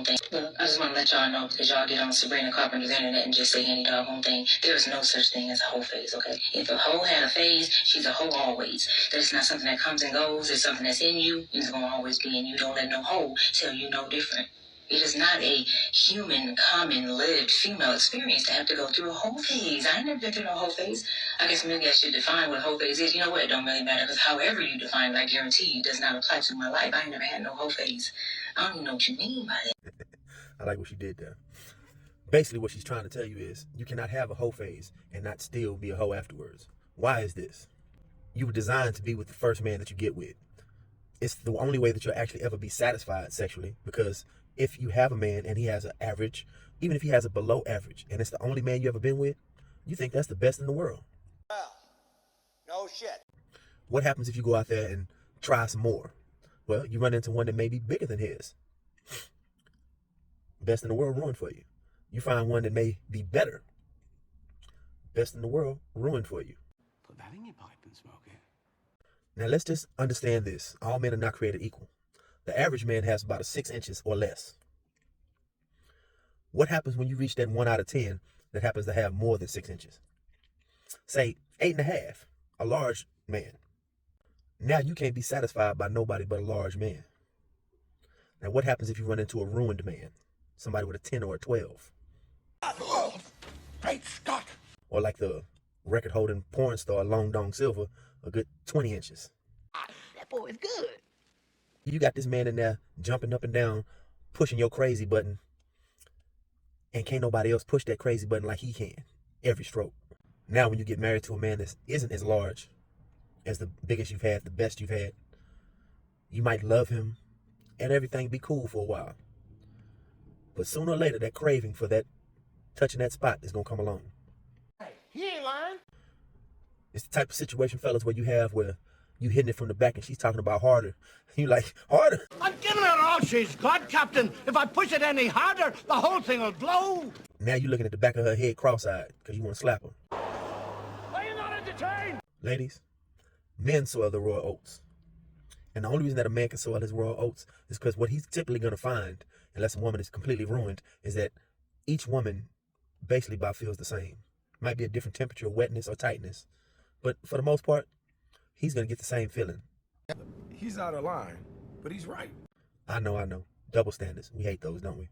doggone thing. Look, I just want to let y'all know, because y'all get on Sabrina Carpenter's internet and just say any doggone thing. There is no such thing as a hoe phase, okay? If a hoe had a phase, she's a hoe always. That's not something that comes and goes. It's something that's in you, and it's going to always be in you. Don't let no hoe tell you no different. It is not a human, common, lived female experience to have to go through a whole phase. I ain't never been through no whole phase. I guess maybe I should define what a whole phase is. You know what? It don't really matter, because however you define it, I guarantee you, does not apply to my life. I ain't never had no whole phase. I don't even know what you mean by that. I like what she did there. Basically, what she's trying to tell you is you cannot have a hoe phase and not still be a hoe afterwards. Why is this? You were designed to be with the first man that you get with. It's the only way that you'll actually ever be satisfied sexually, because if you have a man and he has an average, even if he has a below average, and it's the only man you ever been with, you think that's the best in the world. Well, no shit. What happens if you go out there and try some more? Well, you run into one that may be bigger than his. Best in the world ruined for you. You find one that may be better. Best in the world ruined for you. Put that in your pipe and smoke it. Now let's just understand this. All men are not created equal. The average man has about 6 inches or less. What happens when you reach that 1 out of 10 that happens to have more than 6 inches? Say 8.5, a large man. Now you can't be satisfied by nobody but a large man. Now what happens if you run into a ruined man? Somebody with a 10 or a 12. Oh, great Scott. Or like the record-holding porn star Long Dong Silver, a good 20 inches. That boy is good. You got this man in there jumping up and down, pushing your crazy button, and can't nobody else push that crazy button like he can, every stroke. Now when you get married to a man that isn't as large as the biggest you've had, the best you've had, you might love him and everything be cool for a while. But sooner or later, that craving for that, touching that spot is going to come along. Hey, he ain't lying. It's the type of situation, fellas, where you have where you hitting it from the back and she's talking about harder. You like, harder? I'm giving her all she's got, Captain. If I push it any harder, the whole thing will blow. Now you're looking at the back of her head cross-eyed because you want to slap her. Are you not entertained? Ladies, men soil the royal oats. And the only reason that a man can soil his royal oats is because what he's typically going to find, unless a woman is completely ruined, is that each woman basically about feels the same. Might be a different temperature, wetness, or tightness. But for the most part, he's going to get the same feeling. He's out of line, but he's right. I know. Double standards. We hate those, don't we?